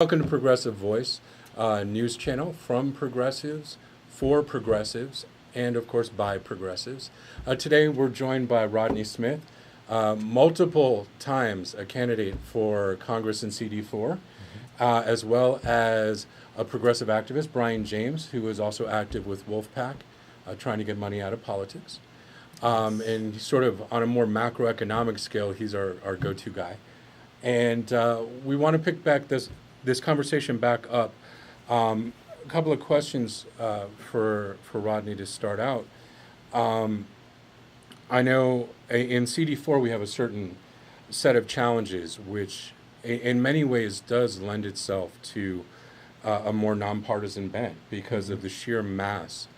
Welcome to Progressive Voice, news channel from progressives, for progressives, and of course by progressives. Today we're joined by Rodney Smith, multiple times a candidate for Congress in CD4, as well as a progressive activist, Brian James, who is also active with Wolfpack, trying to get money out of politics. And he's sort of on a more macroeconomic scale, he's our go-to guy. And we want to pick back this conversation back up. A couple of questions for Rodney to start out. I know in CD4 we have a certain set of challenges, which in many ways does lend itself to a more nonpartisan bent because of the sheer mass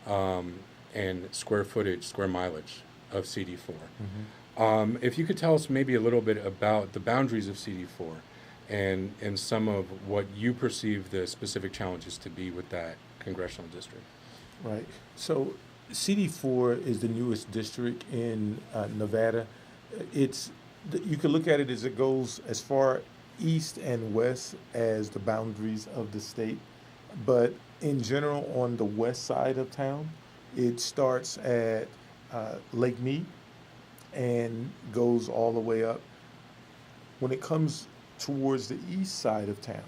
and square footage, square mileage of CD4. If you could tell us maybe a little bit about the boundaries of CD4 and some of what you perceive the specific challenges to be with that congressional district. Right. So CD4 is the newest district in Nevada. You can look at it as it goes as far east and west as the boundaries of the state. But in general, on the west side of town, it starts at Lake Mead and goes all the way up. When it comes towards the east side of town,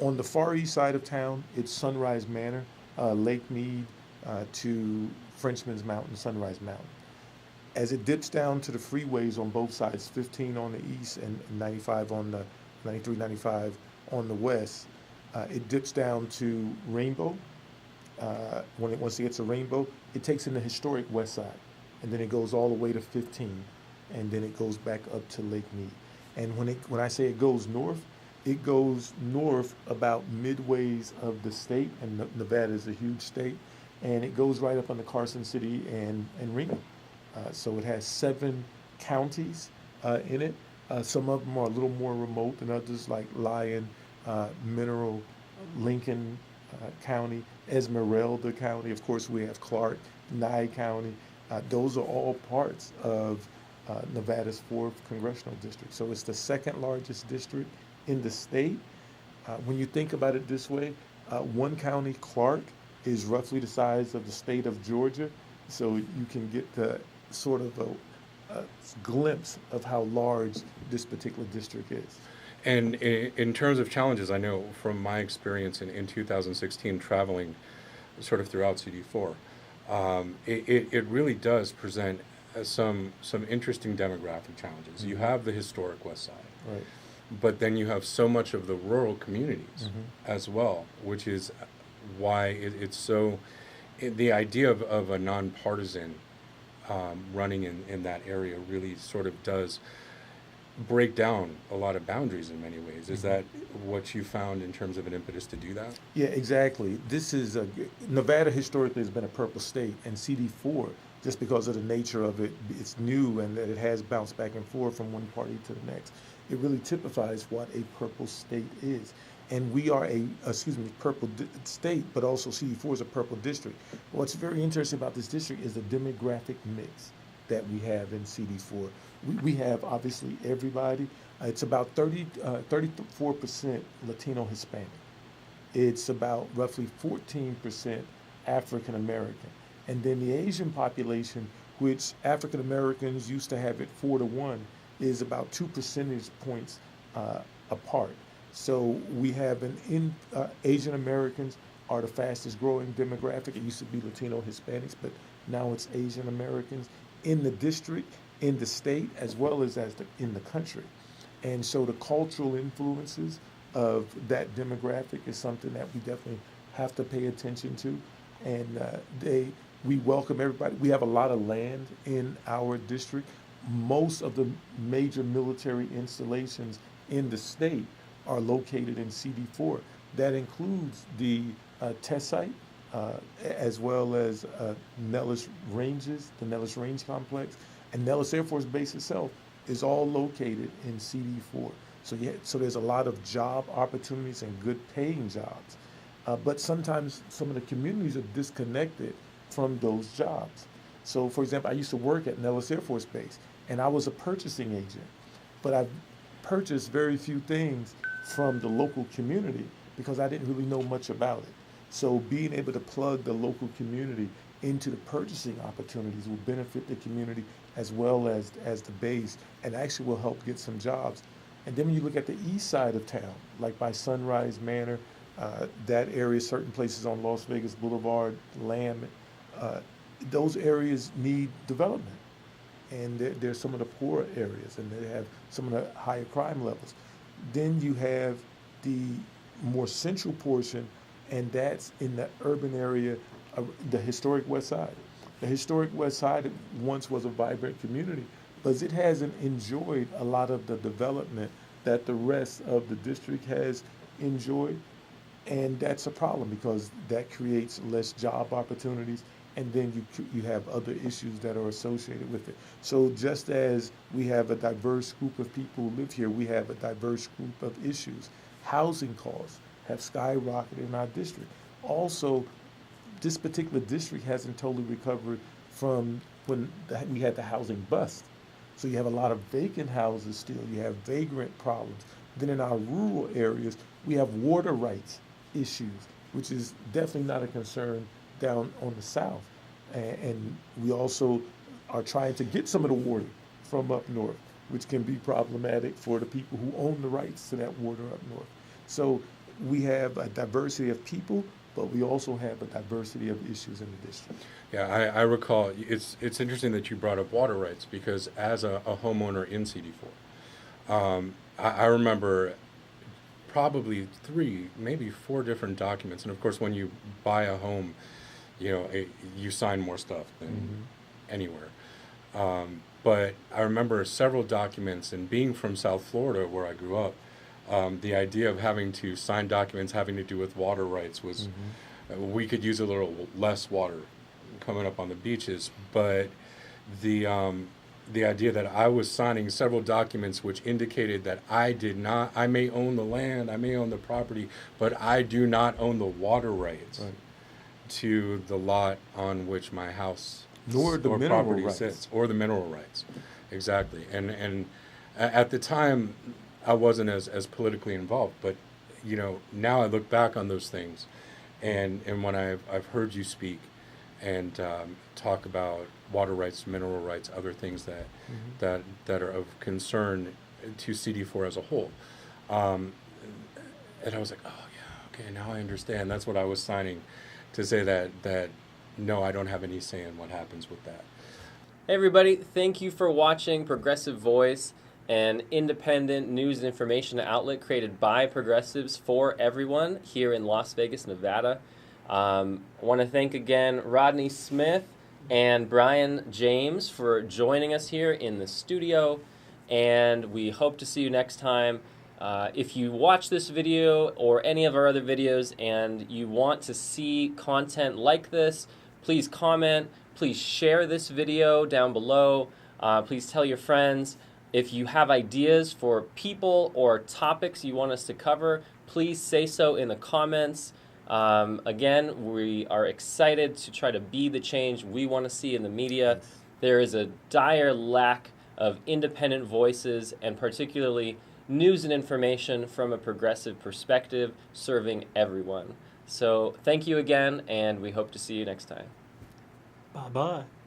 on the far east side of town, it's Sunrise Manor, Lake Mead to Frenchman's Mountain, Sunrise Mountain. As it dips down to the freeways on both sides, 15 on the east and 95 on the 93, 95 on the west, it dips down to Rainbow. Once it gets to Rainbow, it takes in the historic west side, and then it goes all the way to 15, and then it goes back up to Lake Mead. And when I say it goes north about midways of the state, and Nevada is a huge state, and it goes right up on the Carson City and Reno. So it has 7 counties in it. Some of them are a little more remote than others, like Lyon, Mineral, Lincoln County, Esmeralda County. Of course, we have Clark, Nye County. Those are all parts of Nevada's 4th congressional district. So it's the second largest district in the state. When you think about it this way, one county, Clark, is roughly the size of the state of Georgia. So you can get the sort of a glimpse of how large this particular district is. And in terms of challenges, I know from my experience in 2016 traveling sort of throughout CD4, it really does present some interesting demographic challenges. You have the historic West Side, Right. but then you have so much of the rural communities as well, which is why it's so. The idea of a nonpartisan running in that area really sort of does break down a lot of boundaries in many ways. Is that what you found in terms of an impetus to do that? Yeah, exactly. Nevada historically has been a purple state, and CD4, just because of the nature of it, it's new and that it has bounced back and forth from one party to the next. It really typifies what a purple state is. And we are purple state, but also CD4 is a purple district. What's very interesting about this district is the demographic mix that we have in CD4. We have obviously everybody. It's about 34% Latino Hispanic. It's about roughly 14% African American. And then the Asian population, which African Americans used to have it 4-1, is about 2 percentage points apart. So we have Asian Americans are the fastest growing demographic. It used to be Latino Hispanics, but now it's Asian Americans in the district, in the state, as well as in the country. And so the cultural influences of that demographic is something that we definitely have to pay attention to. And we welcome everybody. We have a lot of land in our district. Most of the major military installations in the state are located in CD4. That includes the test site, as well as Nellis Ranges, the Nellis Range Complex, and Nellis Air Force Base itself is all located in CD4. So there's a lot of job opportunities and good paying jobs. But sometimes some of the communities are disconnected from those jobs. So for example, I used to work at Nellis Air Force Base, and I was a purchasing agent, but I've purchased very few things from the local community because I didn't really know much about it. So being able to plug the local community into the purchasing opportunities will benefit the community as well as the base, and actually will help get some jobs. And then when you look at the east side of town, like by Sunrise Manor, that area, certain places on Las Vegas Boulevard, Lamb, those areas need development. And they're some of the poorer areas, and they have some of the higher crime levels. Then you have the more central portion, and that's in the urban area, the historic West Side. The historic West Side once was a vibrant community, but it hasn't enjoyed a lot of the development that the rest of the district has enjoyed. And that's a problem because that creates less job opportunities, and then you have other issues that are associated with it. So just as we have a diverse group of people who live here, we have a diverse group of issues. Housing costs have skyrocketed in our district. Also, this particular district hasn't totally recovered from when we had the housing bust. So you have a lot of vacant houses still. You have vagrant problems. Then in our rural areas, we have water rights issues, which is definitely not a concern down on the south. And we also are trying to get some of the water from up north, which can be problematic for the people who own the rights to that water up north. So we have a diversity of people, but we also have a diversity of issues in the district. Yeah, I recall, it's interesting that you brought up water rights, because as a homeowner in CD4, I remember probably 3, maybe 4 different documents. And of course, when you buy a home, you sign more stuff than anywhere. But I remember several documents, and being from South Florida, where I grew up, the idea of having to sign documents having to do with water rights was, we could use a little less water coming up on the beaches, but the idea that I was signing several documents which indicated that I may own the land, I may own the property, but I do not own the water rights to the lot on which my house nor the mineral property rights. sits, or the mineral rights. Exactly. And at the time, I wasn't as politically involved, but now I look back on those things, and when I've heard you speak and talk about water rights, mineral rights, other things that are of concern to CD4 as a whole, and I was like, oh yeah, okay, now I understand. That's what I was signing to say that no, I don't have any say in what happens with that. Hey everybody, thank you for watching Progressive Voice, an independent news and information outlet created by progressives for everyone here in Las Vegas, Nevada. I want to thank again Rodney Smith and Brian James for joining us here in the studio, and we hope to see you next time. If you watch this video or any of our other videos and you want to see content like this, please comment, please share this video down below, please tell your friends. If you have ideas for people or topics you want us to cover, please say so in the comments. Again, we are excited to try to be the change we want to see in the media. There is a dire lack of independent voices, and particularly news and information from a progressive perspective serving everyone. So thank you again, and we hope to see you next time. Bye-bye.